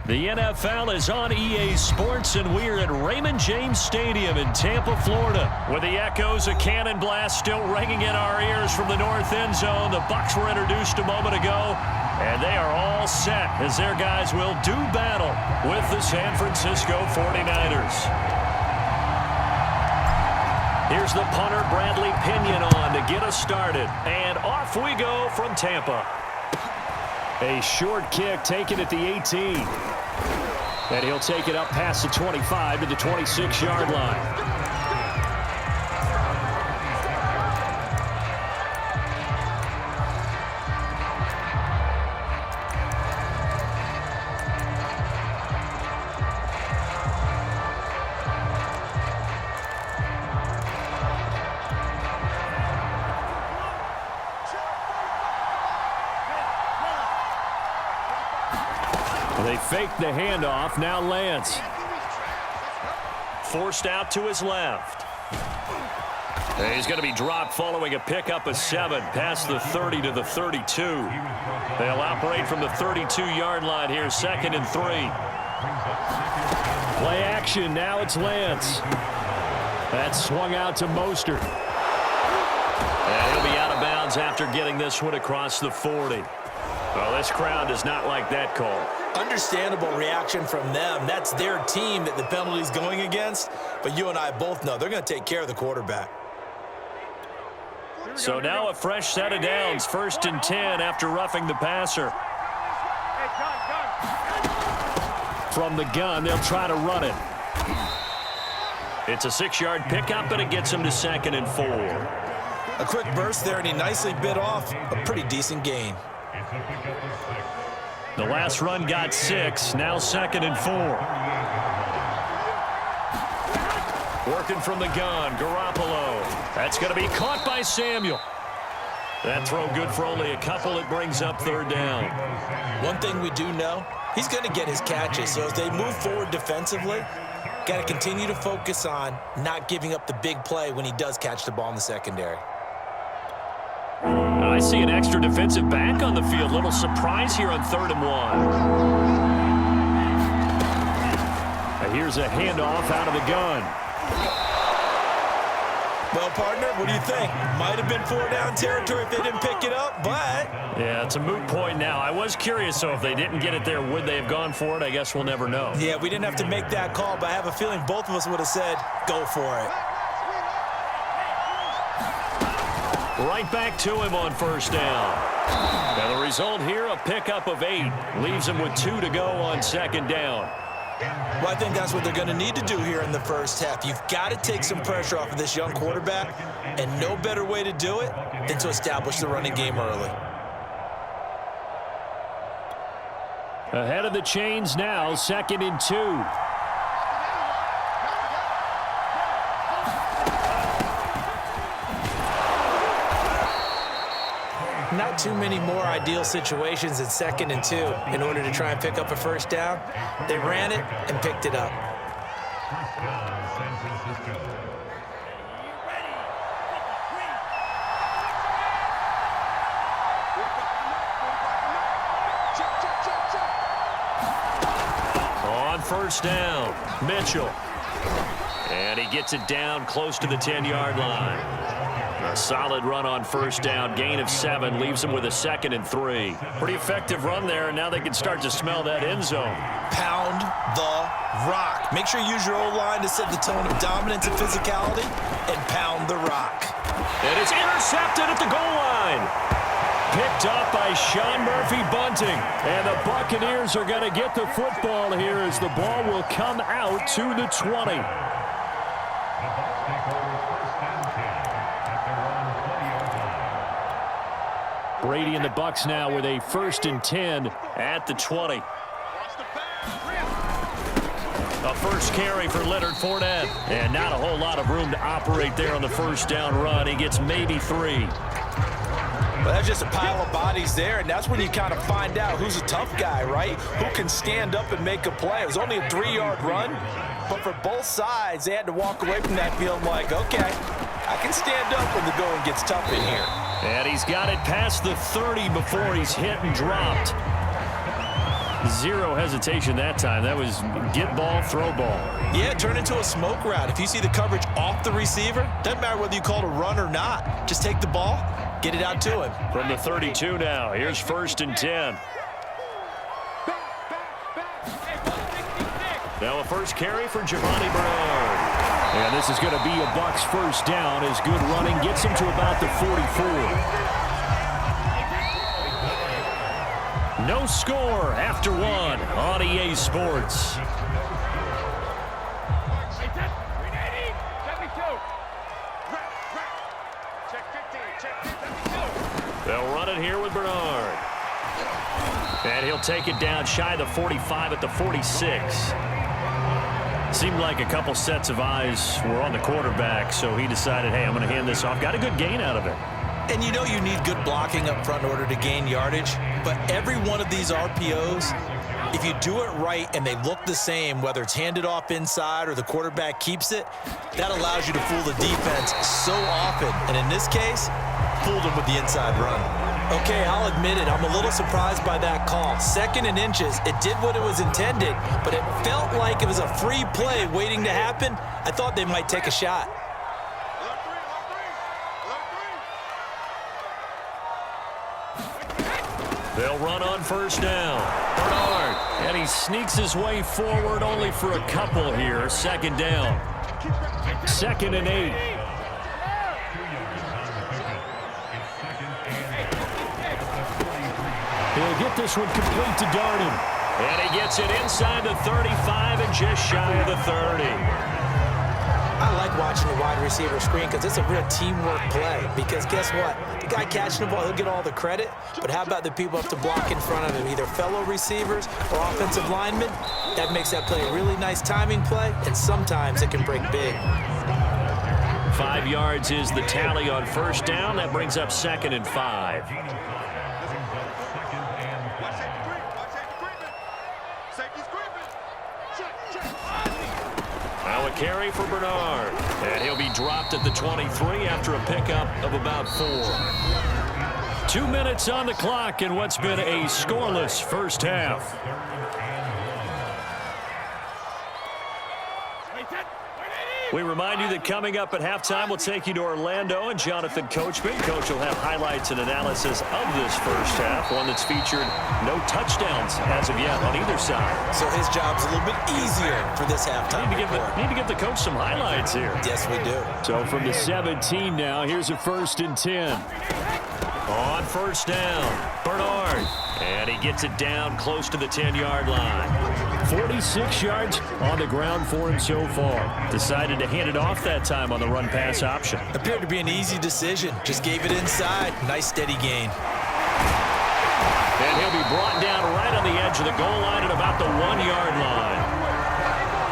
The NFL is on EA Sports, and we're at Raymond James Stadium in Tampa, Florida. With the echoes of Cannon Blast still ringing in our ears from the north end zone, the Bucs were introduced a moment ago, and they are all set as their guys will do battle with the San Francisco 49ers. Here's the punter, Bradley Pinion, on to get us started. And off we go from Tampa. A short kick taken at the 18. And he'll take it up past the 25 to the 26-yard line. They fake the handoff. Now Lance. Forced out to his left. And he's going to be dropped following a pickup of 7 past the 30 to the 32. They'll operate from the 32-yard line here, 2nd and 3. Play action. Now it's Lance. That's swung out to Mostert. And he'll be out of bounds after getting this one across the 40. Well, this crowd does not like that call. Understandable reaction from them. That's their team that the penalty's going against. But you and I both know they're going to take care of the quarterback. So now a fresh set of downs. 1st and 10 after roughing the passer. From the gun, they'll try to run it. It's a 6-yard pickup, and it gets him to 2nd and 4. A quick burst there, and he nicely bit off a pretty decent gain. The last run got 6, now 2nd and 4. Working from the gun, Garoppolo. That's going to be caught by Samuel. That throw good for only a couple. It brings up 3rd down. One thing we do know, he's going to get his catches. So as they move forward defensively, got to continue to focus on not giving up the big play when he does catch the ball in the secondary. I see an extra defensive back on the field. Little surprise here on 3rd and 1. Here's a handoff out of the gun. Well, partner, what do you think? Might have been 4-down territory if they didn't pick it up, but... Yeah, it's a moot point now. I was curious, so if they didn't get it there, would they have gone for it? I guess we'll never know. Yeah, we didn't have to make that call, but I have a feeling both of us would have said, go for it. Right back to him on 1st down. Now the result here, a pickup of 8. Leaves him with 2 to go on 2nd down. Well, I think that's what they're going to need to do here in the first half. You've got to take some pressure off of this young quarterback, and no better way to do it than to establish the running game early. Ahead of the chains now, 2nd and 2. Not too many more ideal situations in 2nd and 2 in order to try and pick up a 1st down. They ran it and picked it up. On 1st down, Mitchell. And he gets it down close to the 10-yard line. A solid run on 1st down, gain of 7, leaves them with a 2nd and 3. Pretty effective run there, and now they can start to smell that end zone. Pound the rock. Make sure you use your O-line to set the tone of dominance and physicality, and pound the rock. And it's intercepted at the goal line. Picked up by Sean Murphy-Bunting. And the Buccaneers are going to get the football here as the ball will come out to the 20. Brady and the Bucs now with a 1st and 10 at the 20. A first carry for Leonard Fournette. And not a whole lot of room to operate there on the 1st down run. He gets maybe 3. Well, that's just a pile of bodies there, and that's when you kind of find out who's a tough guy, right? Who can stand up and make a play. It was only a 3-yard run, but for both sides, they had to walk away from that field like, okay, I can stand up when the going gets tough in here. And he's got it past the 30 before he's hit and dropped. Zero hesitation that time. That was get ball, throw ball. Yeah, turn into a smoke route. If you see the coverage off the receiver, doesn't matter whether you call it a run or not. Just take the ball, get it out to him. From the 32 now, here's 1st and 10. Now a first carry for Giovanni Bernard. And this is going to be a Bucs first down as good running gets him to about the 44. No score after one on EA Sports. They'll run it here with Bernard. And he'll take it down shy of the 45 at the 46. Seemed like a couple sets of eyes were on the quarterback, so he decided, hey, I'm going to hand this off. Got a good gain out of it. And you know you need good blocking up front in order to gain yardage, but every one of these RPOs, if you do it right and they look the same, whether it's handed off inside or the quarterback keeps it, that allows you to fool the defense so often. And in this case, fooled them with the inside run. Okay, I'll admit it, I'm a little surprised by that call. 2nd and inches, it did what it was intended, but it felt like it was a free play waiting to happen. I thought they might take a shot. They'll run on first down. Bernard, and he sneaks his way forward only for a couple here. 2nd down. 2nd and 8. He'll get this one complete to Darden. And he gets it inside the 35 and just shy of the 30. I like watching the wide receiver screen because it's a real teamwork play. Because guess what? The guy catching the ball, he'll get all the credit. But how about the people have to block in front of him, either fellow receivers or offensive linemen? That makes that play a really nice timing play, and sometimes it can break big. 5 yards is the tally on first down. That brings up 2nd and 5. Now a carry for Bernard. And he'll be dropped at the 23 after a pickup of about 4. 2 minutes on the clock in what's been a scoreless first half. We remind you that coming up at halftime, we'll take you to Orlando and Jonathan Coachman. Coach will have highlights and analysis of this first half, one that's featured no touchdowns as of yet on either side. So his job's a little bit easier for this halftime. Need to give the coach some highlights here. Yes, we do. So from the 17 now, here's a 1st and 10. On first down, Bernard. And he gets it down close to the 10-yard line. 46 yards on the ground for him so far. Decided to hand it off that time on the run-pass option. Appeared to be an easy decision. Just gave it inside. Nice, steady gain. And he'll be brought down right on the edge of the goal line at about the 1-yard line.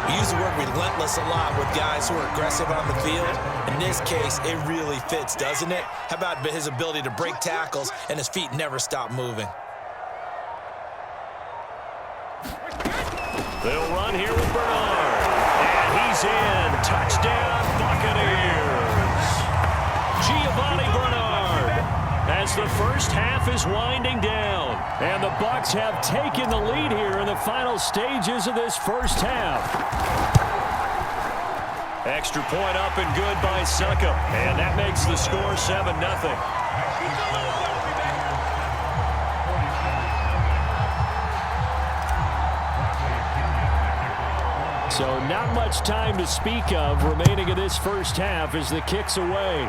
We use the word relentless a lot with guys who are aggressive on the field. In this case, it really fits, doesn't it? How about his ability to break tackles and his feet never stop moving? They'll run here with Bernard. And he's in. Touchdown, Buccaneers. Giovanni Bernard. As the first half is winding down. And the Bucs have taken the lead here in the final stages of this first half. Extra point up and good by Succop. And that makes the score 7-0. So not much time to speak of remaining in this first half as the kick's away.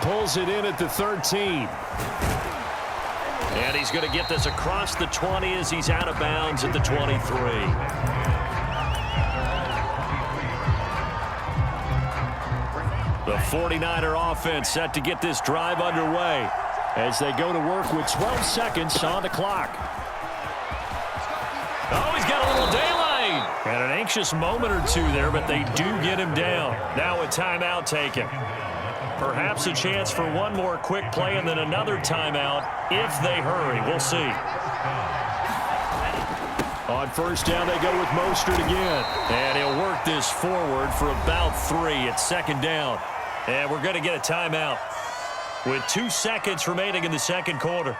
Pulls it in at the 13. And he's going to get this across the 20 as he's out of bounds at the 23. The 49er offense set to get this drive underway as they go to work with 12 seconds on the clock. Oh, he's got a little daylight. And an anxious moment or two there, but they do get him down. Now a timeout taken. Perhaps a chance for one more quick play and then another timeout if they hurry. We'll see. On first down, they go with Mostert again. And he'll work this forward for about 3 at 2nd down. And we're going to get a timeout with 2 seconds remaining in the second quarter.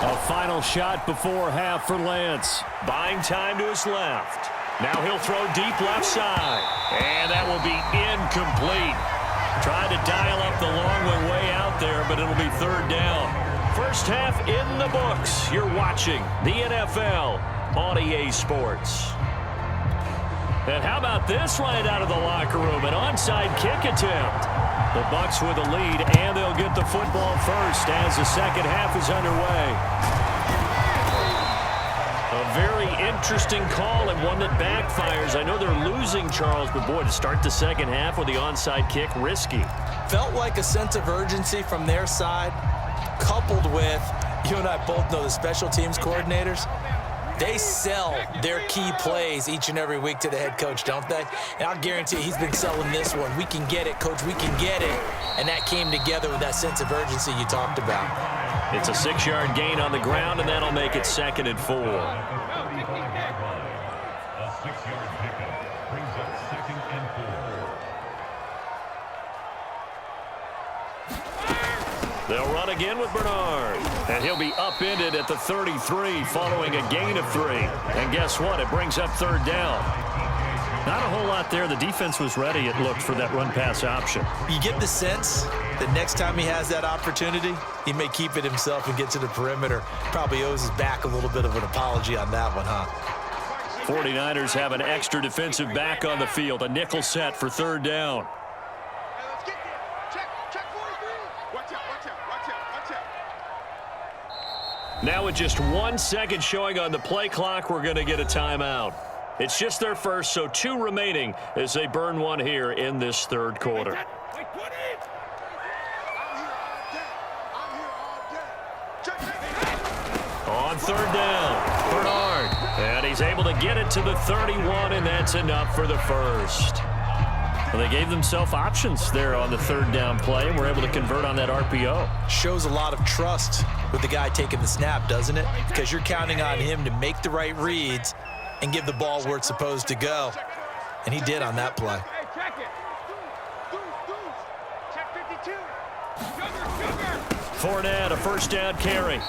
A final shot before half for Lance. Buying time to his left. Now he'll throw deep left side. And that will be incomplete. Tried to dial up the long way out there, but it'll be third down. First half in the books. You're watching the NFL on EA Sports. And how about this right out of the locker room? An onside kick attempt. The Bucs with a lead, and they'll get the football first as the second half is underway. A very interesting call and one that backfires. I know they're losing, Charles, but boy, to start the second half with the onside kick, risky. Felt like a sense of urgency from their side, coupled with, you and I both know the special teams coordinators. They sell their key plays each and every week to the head coach, don't they? And I'll guarantee he's been selling this one. We can get it, coach, we can get it. And that came together with that sense of urgency you talked about. It's a 6-yard gain on the ground, and that'll make it 2nd and 4. They'll run again with Bernard. And he'll be upended at the 33 following a gain of 3. And guess what? It brings up third down. Not a whole lot there. The defense was ready, it looked, for that run-pass option. You get the sense that next time he has that opportunity, he may keep it himself and get to the perimeter. Probably owes his back a little bit of an apology on that one, huh? 49ers have an extra defensive back on the field. A nickel set for third down. Now with just 1 second showing on the play clock, we're going to get a timeout. It's just their first, so 2 remaining as they burn one here in this third quarter. On third down, Bernard. And he's able to get it to the 31, and that's enough for the first. Well, they gave themselves options there on the third down play, and were able to convert on that RPO. Shows a lot of trust with the guy taking the snap, doesn't it? Because you're counting on him to make the right reads and give the ball where it's supposed to go. And he did on that play. Fournette, a first down carry.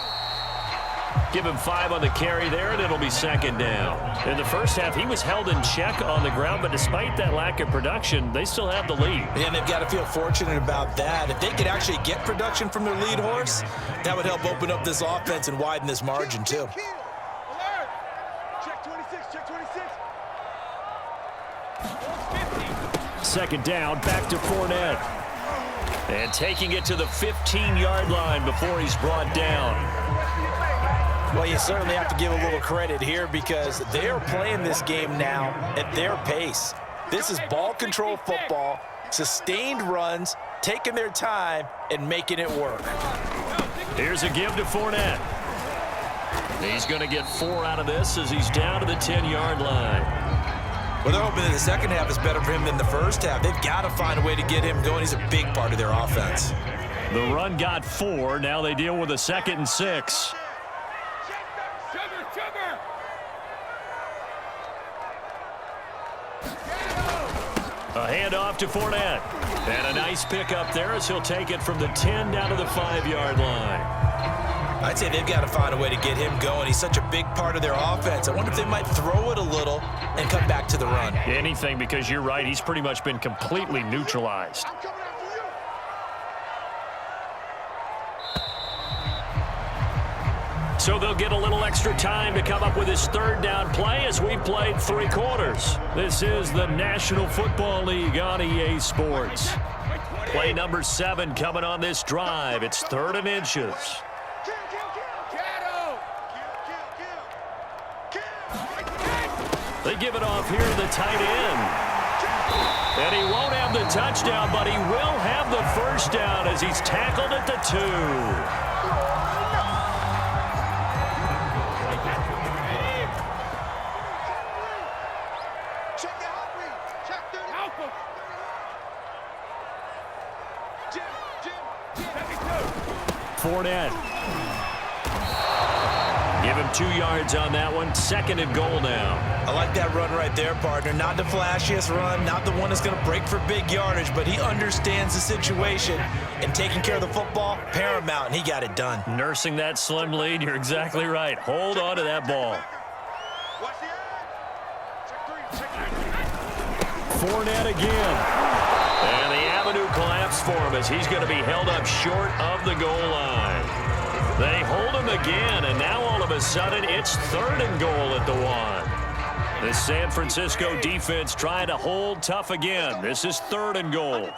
Give him 5 on the carry there, and it'll be 2nd down. In the first half, he was held in check on the ground, but despite that lack of production, they still have the lead. And they've got to feel fortunate about that. If they could actually get production from their lead horse, that would help open up this offense and widen this margin, too. Second down, back to Fournette. And taking it to the 15-yard line before he's brought down. Well, you certainly have to give a little credit here because they are playing this game now at their pace. This is ball control football, sustained runs, taking their time, and making it work. Here's a give to Fournette. He's going to get 4 out of this as he's down to the 10-yard line. Well, they're hoping that the second half is better for him than the first half. They've got to find a way to get him going. He's a big part of their offense. The run got 4. Now they deal with a 2nd and 6. A handoff to Fournette. And a nice pickup there as he'll take it from the 10 down to the 5-yard line. I'd say they've got to find a way to get him going. He's such a big part of their offense. I wonder if they might throw it a little and come back to the run. Anything, because you're right. He's pretty much been completely neutralized. So they'll get a little extra time to come up with his third down play as we played 3 quarters. This is the National Football League on EA Sports. Play number 7 coming on this drive. It's 3rd and inches. They give it off here to the tight end. And he won't have the touchdown, but he will have the first down as he's tackled at the 2. Fournette. Give him 2 yards on that one. 2nd and goal now. I like that run right there, partner. Not the flashiest run, not the one that's going to break for big yardage, but he understands the situation, and taking care of the football, paramount, and he got it done. Nursing that slim lead, you're exactly right. Hold on to that ball. Fournette again. And the avenue collapsed for him as he's going to be held up short of the goal line. They hold him again, and now all of a sudden it's 3rd and goal at the 1. The San Francisco defense trying to hold tough again. This is 3rd and goal.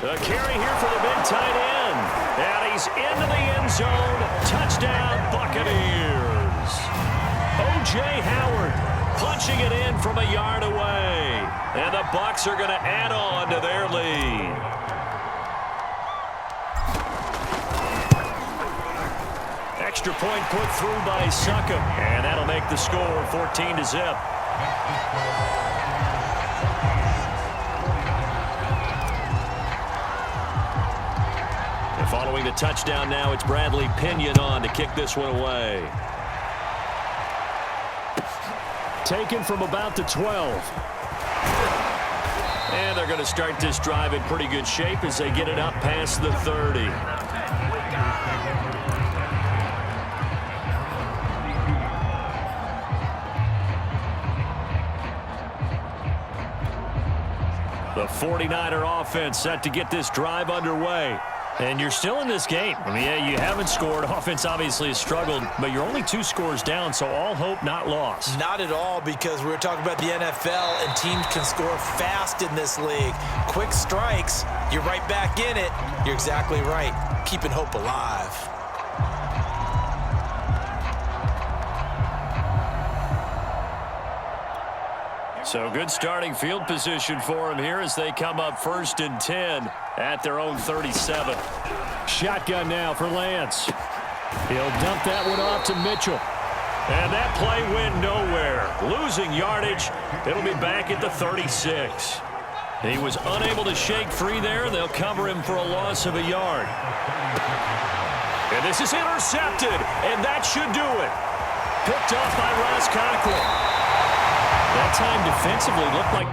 The carry here for the big tight end. And he's into the end zone. Touchdown, Buccaneers. O.J. Howard punching it in from a yard away. And the Bucs are going to add on to their lead. Extra point put through by Succop. And that'll make the score 14-0. Following the touchdown now, it's Bradley Pinion on to kick this one away. Taken from about the 12. And they're going to start this drive in pretty good shape as they get it up past the 30. The 49er offense set to get this drive underway. And you're still in this game. I mean, yeah, you haven't scored. Offense obviously has struggled, but you're only 2 scores down, so all hope not lost. Not at all, because we were talking about the NFL, and teams can score fast in this league. Quick strikes, you're right back in it. You're exactly right. Keeping hope alive. So good starting field position for him here as they come up 1st and 10 at their own 37. Shotgun now for Lance. He'll dump that one off to Mitchell. And that play went nowhere. Losing yardage. It'll be back at the 36. He was unable to shake free there. They'll cover him for a loss of a yard. And this is intercepted, and that should do it. Picked off by Ross Cockrell. That time defensively looked like